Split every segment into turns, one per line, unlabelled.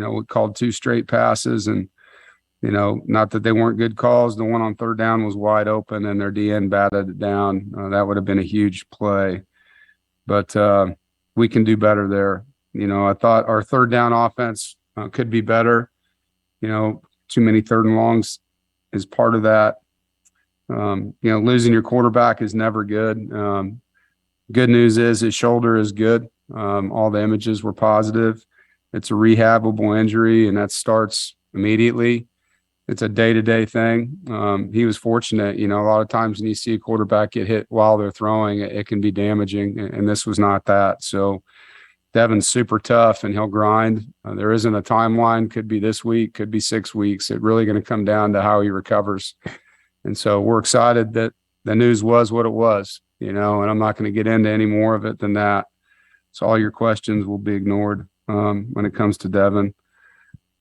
We called 2 straight passes, and, not that they weren't good calls. The one on third down was wide open, and their DN batted it down. That would have been a huge play. But we can do better there. I thought our third down offense could be better. Too many third and longs is part of that. Losing your quarterback is never good. Good news is his shoulder is good. All the images were positive. It's a rehabable injury, and that starts immediately. It's a day-to-day thing. He was fortunate. A lot of times when you see a quarterback get hit while they're throwing, it can be damaging, and this was not that. So Devin's super tough, and he'll grind. There isn't a timeline. Could be this week, could be 6 weeks. It's really going to come down to how he recovers. And so we're excited that the news was what it was, and I'm not going to get into any more of it than that. So all your questions will be ignored when it comes to Devin.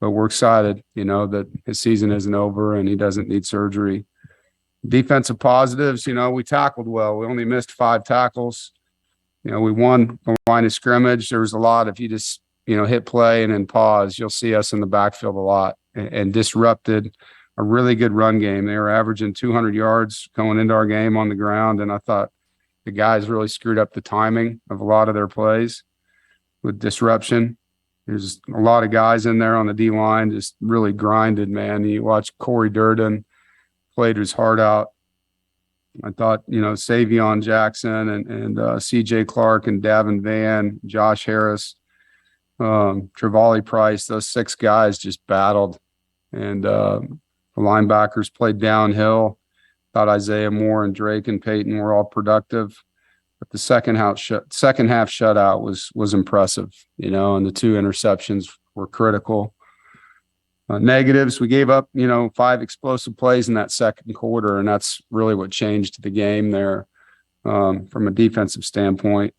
But we're excited, that his season isn't over and he doesn't need surgery. Defensive positives, we tackled well. We only missed 5 tackles. We won the line of scrimmage. There was a lot. If you just, hit play and then pause, you'll see us in the backfield a lot, and disrupted a really good run game. They were averaging 200 yards going into our game on the ground, and I thought the guys really screwed up the timing of a lot of their plays with disruption. There's a lot of guys in there on the D-line just really grinded, man. You watch Corey Durden played his heart out. I thought, Savion Jackson and C.J. Clark and Davin Van, Josh Harris, Trevally Price, those 6 guys just battled. And the linebackers played downhill. Thought Isaiah Moore and Drake and Peyton were all productive. But the second half shutout was impressive, and the 2 interceptions were critical. Negatives, we gave up, 5 explosive plays in that second quarter, and that's really what changed the game there from a defensive standpoint.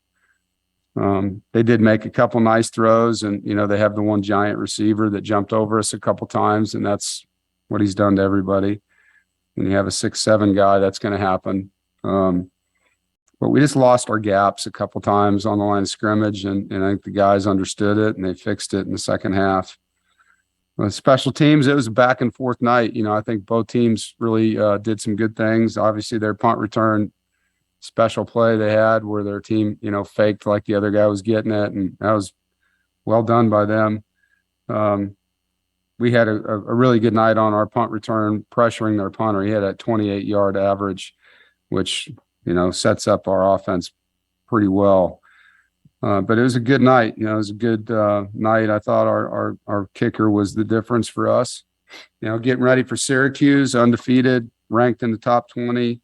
They did make a couple nice throws, and, they have the one giant receiver that jumped over us a couple times, and that's what he's done to everybody. When you have a 6'7" guy, that's going to happen. But we just lost our gaps a couple times on the line of scrimmage, and I think the guys understood it, and they fixed it in the second half. Special teams, it was a back and forth night. I think both teams really did some good things. Obviously, their punt return special play they had where their team, faked like the other guy was getting it, and that was well done by them. We had a really good night on our punt return, pressuring their punter. He had a 28-yard average, which sets up our offense pretty well. But it was a good night. It was a good night. I thought our kicker was the difference for us. Getting ready for Syracuse, undefeated, ranked in the top 20,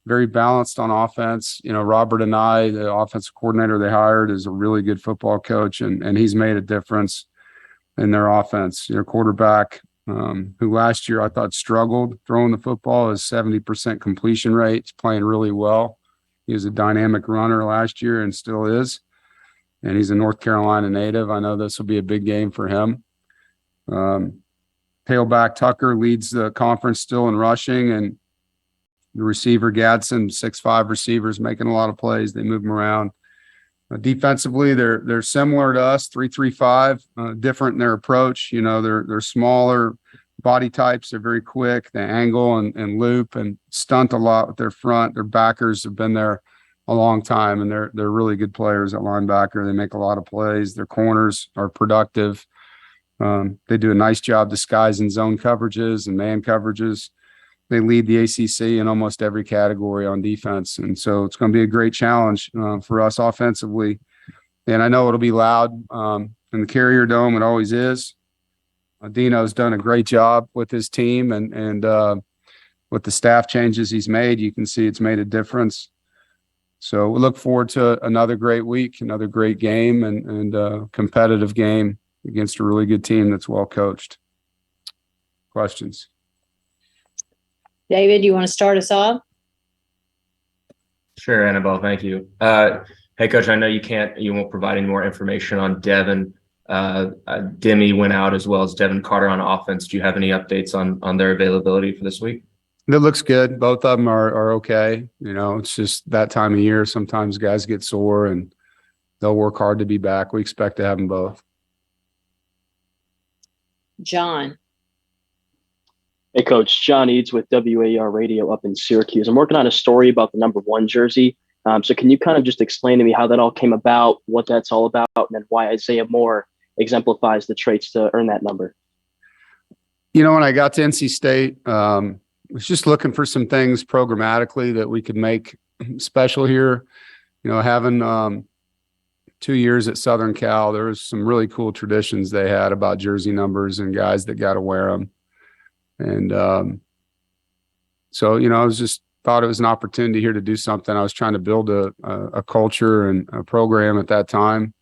very balanced on offense. Robert and I, the offensive coordinator they hired, is a really good football coach, and he's made a difference in their offense. Quarterback, who last year I thought struggled throwing the football, is 70% completion rate. He's playing really well. He was a dynamic runner last year and still is. And he's a North Carolina native. I know this will be a big game for him. Tailback Tucker leads the conference still in rushing, and the receiver Gadsden, 6'5" receivers, making a lot of plays. They move him around. Defensively, they're similar to us, 3-3-5, different in their approach. They're smaller body types. They're very quick. They angle and loop and stunt a lot with their front. Their backers have been there a long time, and they're really good players at linebacker. They make a lot of plays. Their corners are productive. They do a nice job disguising zone coverages and man coverages. They lead the ACC in almost every category on defense, and so it's going to be a great challenge for us offensively. And I know it'll be loud in the Carrier Dome. It always is. Dino's done a great job with his team, and with the staff changes he's made, you can see it's made a difference. So we look forward to another great week, another great game, and a competitive game against a really good team that's well coached. Questions?
David, you want to start us off?
Sure, Annabelle, thank you. Hey, Coach, I know you won't provide any more information on Devin. Demi went out as well as Devin Carter on offense. Do you have any updates on their availability for this week?
It looks good. Both of them are okay. It's just that time of year. Sometimes guys get sore, and they'll work hard to be back. We expect to have them both.
John.
Hey, Coach. John Eads with WAR Radio up in Syracuse. I'm working on a story about the number 1 jersey. So can you kind of just explain to me how that all came about, what that's all about, and then why Isaiah Moore exemplifies the traits to earn that number?
You know, when I got to NC State, I was just looking for some things programmatically that we could make special here. You know, having 2 years at Southern Cal, there was some really cool traditions they had about jersey numbers and guys that got to wear them. And so, you know, I was just thought it was an opportunity here to do something. I was trying to build a culture and a program at that time.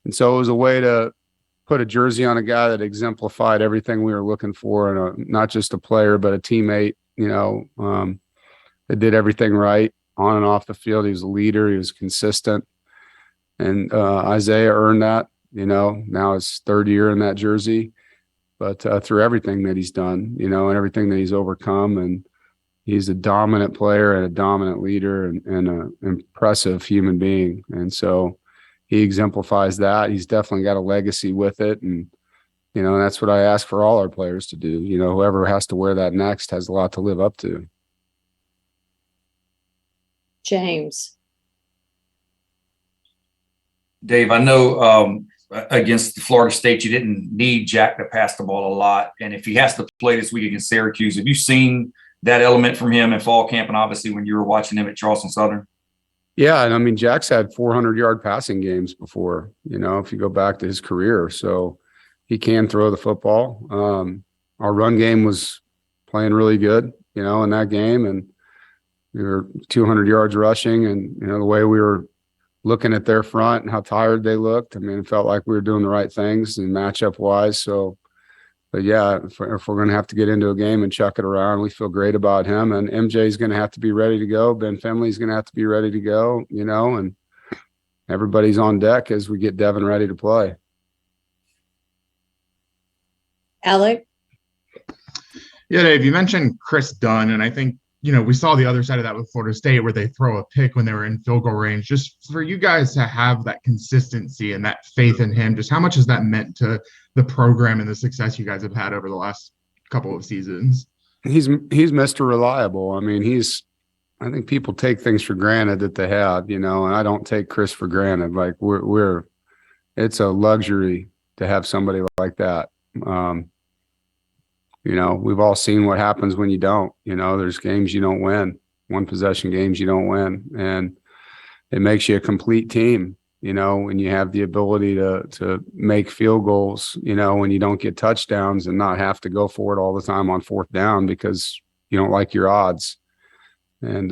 And so it was a way to put a jersey on a guy that exemplified everything we were looking for, and not just a player, but a teammate, you know, that did everything right on and off the field. He was a leader. He was consistent. And Isaiah earned that, you know, now his 3rd year in that jersey, but through everything that he's done, you know, and everything that he's overcome. And he's a dominant player and a dominant leader and an impressive human being. And so he exemplifies that. He's definitely got a legacy with it. And, you know, that's what I ask for all our players to do. You know, whoever has to wear that next has a lot to live up to.
James.
Dave, I know against Florida State, you didn't need Jack to pass the ball a lot. And if he has to play this week against Syracuse, have you seen that element from him in fall camp and obviously when you were watching him at Charleston Southern?
Yeah, and I mean, Jack's had 400-yard passing games before, you know, if you go back to his career. So he can throw the football. Our run game was playing really good, you know, in that game. And we were 200 yards rushing. And, you know, the way we were looking at their front and how tired they looked, I mean, it felt like we were doing the right things and matchup-wise. So, but yeah, if we're going to have to get into a game and chuck it around, we feel great about him. And MJ's going to have to be ready to go. Ben Finley's going to have to be ready to go, you know, and everybody's on deck as we get Devin ready to play.
Alec?
Yeah, Dave, you mentioned Chris Dunn, and I think, you know, we saw the other side of that with Florida State where they throw a pick when they were in field goal range. Just for you guys to have that consistency and that faith in him, just how much has that meant to the program and the success you guys have had over the last couple of seasons? He's
Mr. Reliable. I mean, I think people take things for granted that they have, you know, and I don't take Chris for granted. Like it's a luxury to have somebody like that. You know, we've all seen what happens when you don't. You know, there's games you don't win, 1-possession games you don't win, and it makes you a complete team. You know, when you have the ability to make field goals, you know, when you don't get touchdowns and not have to go for it all the time on 4th down because you don't like your odds. And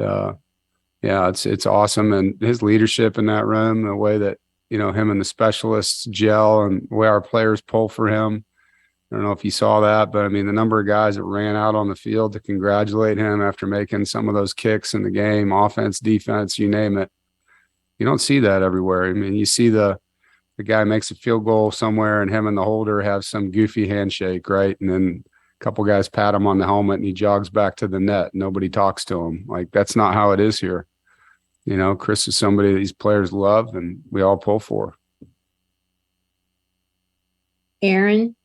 yeah, it's awesome. And his leadership in that room, the way that, you know, him and the specialists gel and the way our players pull for him. I don't know if you saw that, but I mean, the number of guys that ran out on the field to congratulate him after making some of those kicks in the game, offense, defense, you name it. You don't see that everywhere. I mean, you see the guy makes a field goal somewhere and him and the holder have some goofy handshake, right? And then a couple guys pat him on the helmet and he jogs back to the net. Nobody talks to him. Like, that's not how it is here. You know, Chris is somebody that these players love and we all pull for.
Aaron?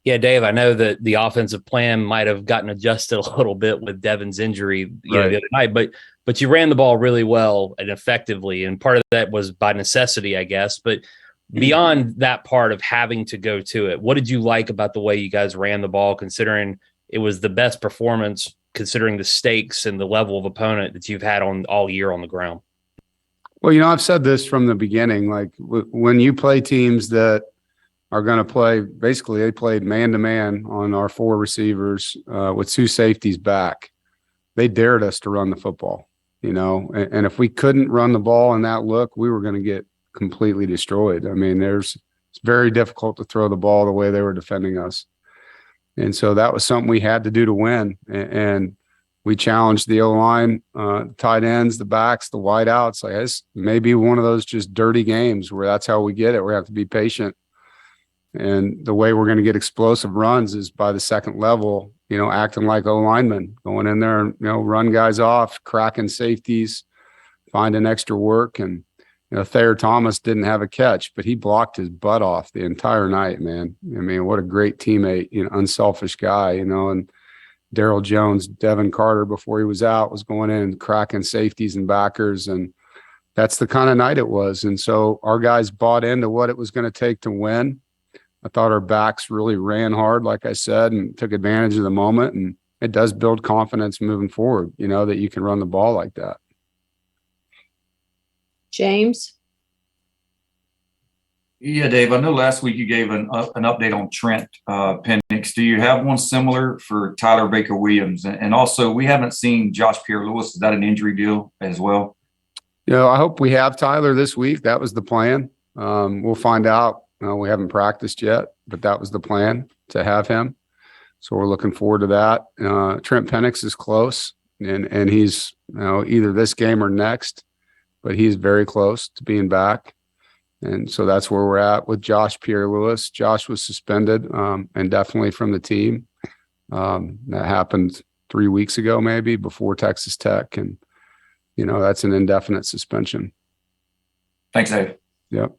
Yeah, Dave, I know that the offensive plan might have gotten adjusted a little bit with Devin's injury the other night, but you ran the ball really well and effectively, and part of that was by necessity, I guess. But beyond that part of having to go to it, what did you like about the way you guys ran the ball, considering it was the best performance, considering the stakes and the level of opponent that you've had on all year on the ground?
Well, you know, I've said this from the beginning, like when you play teams that are going to play, basically they played man-to-man on our 4 receivers with 2 safeties back. They dared us to run the football, you know, and if we couldn't run the ball in that look, we were going to get completely destroyed. I mean, it's very difficult to throw the ball the way they were defending us. And so that was something we had to do to win. And we challenged the O-line, tight ends, the backs, the wideouts. Like, this may be one of those just dirty games where that's how we get it. We have to be patient. And the way we're going to get explosive runs is by the second level, you know, acting like O-linemen, going in there and, you know, run guys off, cracking safeties, finding extra work. And, Thayer Thomas didn't have a catch, but he blocked his butt off the entire night, man. I mean, what a great teammate, unselfish guy, and Daryl Jones, Devin Carter, before he was out, was going in and cracking safeties and backers. And that's the kind of night it was. And so our guys bought into what it was going to take to win. I thought our backs really ran hard, like I said, and took advantage of the moment. And it does build confidence moving forward, that you can run the ball like that.
James?
Yeah, Dave, I know last week you gave an update on Trent Penix. Do you have one similar for Tyler Baker-Williams? And also, we haven't seen Josh Pierre-Louis. Is that an injury deal as well?
I hope we have Tyler this week. That was the plan. We'll find out. We haven't practiced yet, but that was the plan, to have him. So we're looking forward to that. Trent Penix is close, and he's either this game or next, but he's very close to being back. And so that's where we're at with Josh Pierre-Louis. Josh was suspended and definitely from the team. That happened 3 weeks ago, maybe, before Texas Tech. And, that's an indefinite suspension.
Thanks, Dave.
Yep.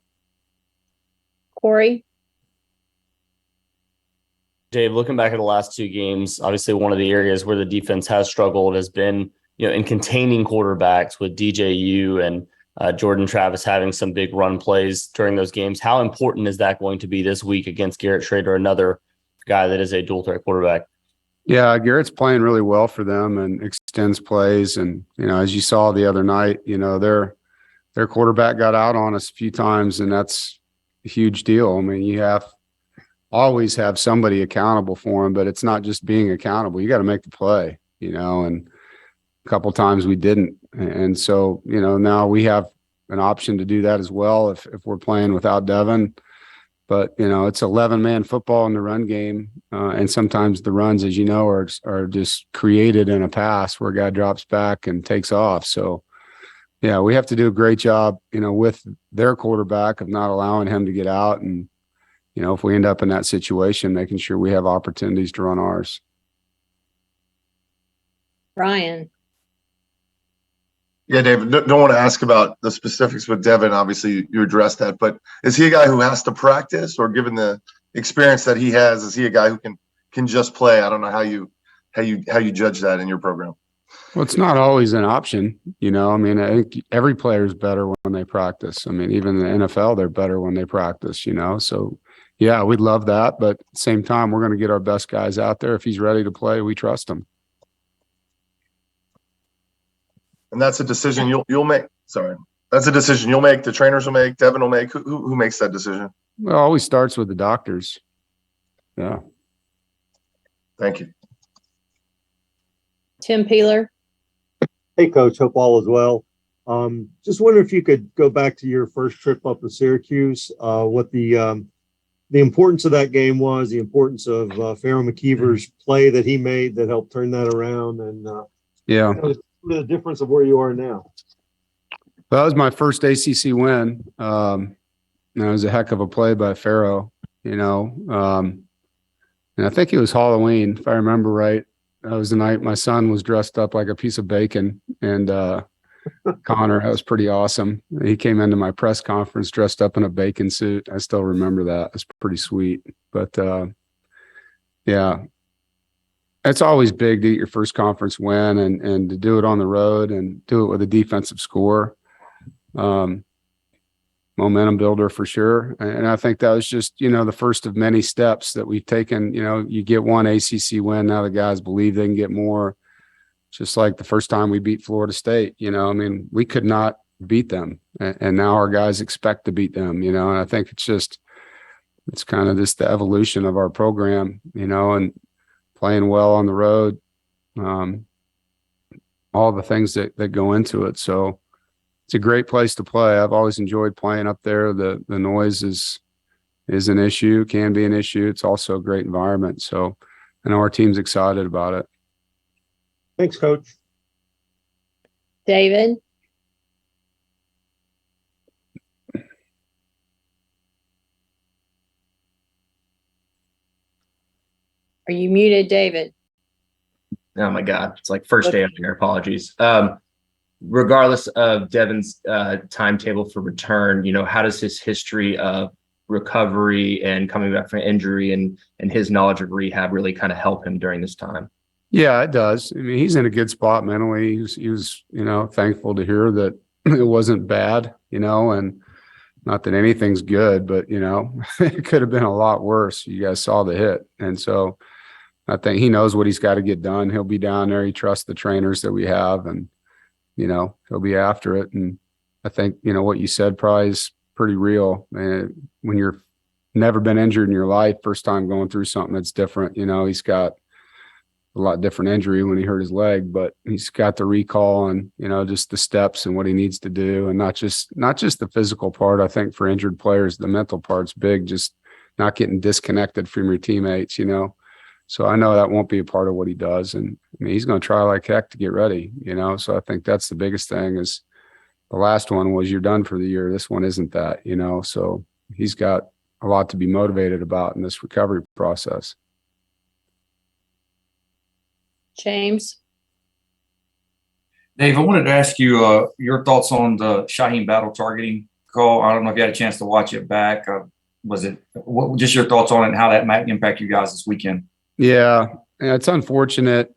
Corey?
Dave, looking back at the last two games, obviously one of the areas where the defense has struggled has been, in containing quarterbacks, with DJU and Jordan Travis having some big run plays during those games. How important is that going to be this week against Garrett Schrader, another guy that is a dual threat quarterback?
Yeah, Garrett's playing really well for them and extends plays. And, as you saw the other night, their quarterback got out on us a few times, and that's a huge deal. I mean, you always have somebody accountable for him, but it's not just being accountable. You got to make the play, and a couple times we didn't. And so, now we have an option to do that as well if we're playing without Devin. But, it's 11-man football in the run game. And sometimes the runs, as you know, are just created in a pass where a guy drops back and takes off. So, yeah, we have to do a great job, with their quarterback of not allowing him to get out. And, if we end up in that situation, making sure we have opportunities to run ours.
Ryan?
Yeah, David, don't want to ask about the specifics with Devin. Obviously, you addressed that, but is he a guy who has to practice, or given the experience that he has, is he a guy who can just play? I don't know how you judge that in your program.
Well, it's not always an option, I mean, I think every player is better when they practice. I mean, even in the NFL, they're better when they practice, So, yeah, we'd love that, but at the same time, we're going to get our best guys out there. If he's ready to play, we trust him.
And that's a decision you'll make. Sorry, that's a decision you'll make. The trainers will make. Devin will make. Who makes that decision?
Well, it always starts with the doctors. Yeah.
Thank you.
Tim Peeler?
Hey, Coach. Hope all is well. Just wonder if you could go back to your first trip up to Syracuse. What the importance of that game was, the importance of Pharaoh McKeever's play that he made that helped turn that around, and
yeah.
The difference of where you are now.
Well, that was my first ACC win. It was a heck of a play by Pharaoh, and I think it was Halloween, if I remember right. That was the night my son was dressed up like a piece of bacon, and Connor, that was pretty awesome. He came into my press conference dressed up in a bacon suit. I still remember that. It's pretty sweet. But yeah. It's always big to get your first conference win and to do it on the road and do it with a defensive score. Momentum builder for sure. And I think that was just, the first of many steps that we've taken. You get one ACC win. Now the guys believe they can get more. Just like the first time we beat Florida State, we could not beat them. And now our guys expect to beat them, and I think it's kind of just the evolution of our program, and playing well on the road, all the things that go into it. So it's a great place to play. I've always enjoyed playing up there. The noise is an issue, can be an issue. It's also a great environment. So I know our team's excited about it.
Thanks, Coach.
David? Are you muted, David?
Oh my God. It's like first day of here. Apologies. regardless of Devin's timetable for return, how does his history of recovery and coming back from injury and his knowledge of rehab really kind of help him during this time?
Yeah, it does. I mean, he's in a good spot mentally. He was, thankful to hear that it wasn't bad, and not that anything's good, but, it could have been a lot worse. You guys saw the hit. And so I think he knows what he's got to get done. He'll be down there. He trusts the trainers that we have, and, he'll be after it. And I think, what you said probably is pretty real. And when you're never been injured in your life, first time going through something that's different, he's got a lot different injury when he hurt his leg, but he's got the recall and, just the steps and what he needs to do. And not just the physical part. I think for injured players, the mental part's big, just not getting disconnected from your teammates, So I know that won't be a part of what he does. And I mean, he's going to try like heck to get ready, So I think that's the biggest thing. Is the last one was you're done for the year. This one isn't that, So he's got a lot to be motivated about in this recovery process.
James?
Dave, I wanted to ask you your thoughts on the Shaheem Battle targeting call. I don't know if you had a chance to watch it back. Just your thoughts on it and how that might impact you guys this weekend?
Yeah, it's unfortunate.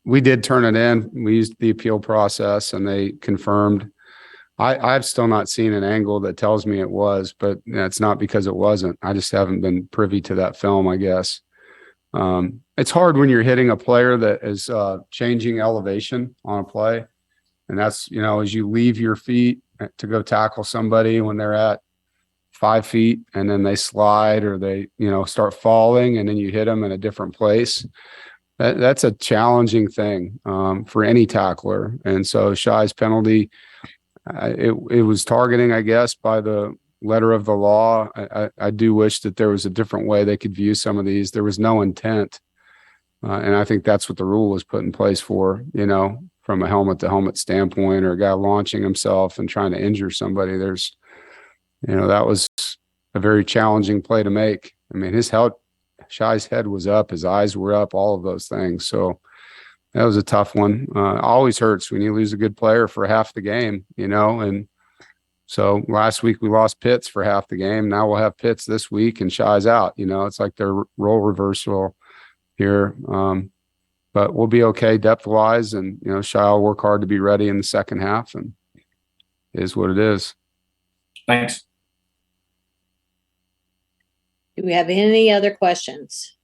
We did turn it in. We used the appeal process and they confirmed. I've still not seen an angle that tells me it was, but it's not because it wasn't. I just haven't been privy to that film, I guess. It's hard when you're hitting a player that is changing elevation on a play. And that's, as you leave your feet to go tackle somebody when they're at 5 feet and then they slide or they, start falling and then you hit them in a different place. That's a challenging thing for any tackler. And so Shy's penalty, it was targeting, I guess, by the letter of the law. I do wish that there was a different way they could view some of these. There was no intent. And I think that's what the rule was put in place for, from a helmet to helmet standpoint, or a guy launching himself and trying to injure somebody. There's, that was a very challenging play to make. I mean, Shy's head was up, his eyes were up, all of those things. So that was a tough one. Always hurts when you lose a good player for half the game, and so last week we lost Pitts for half the game. Now we'll have Pitts this week and Shy's out. It's like their role reversal here. But we'll be okay depth wise, and Shy will work hard to be ready in the second half, and it is what it is.
Thanks.
Do we have any other questions?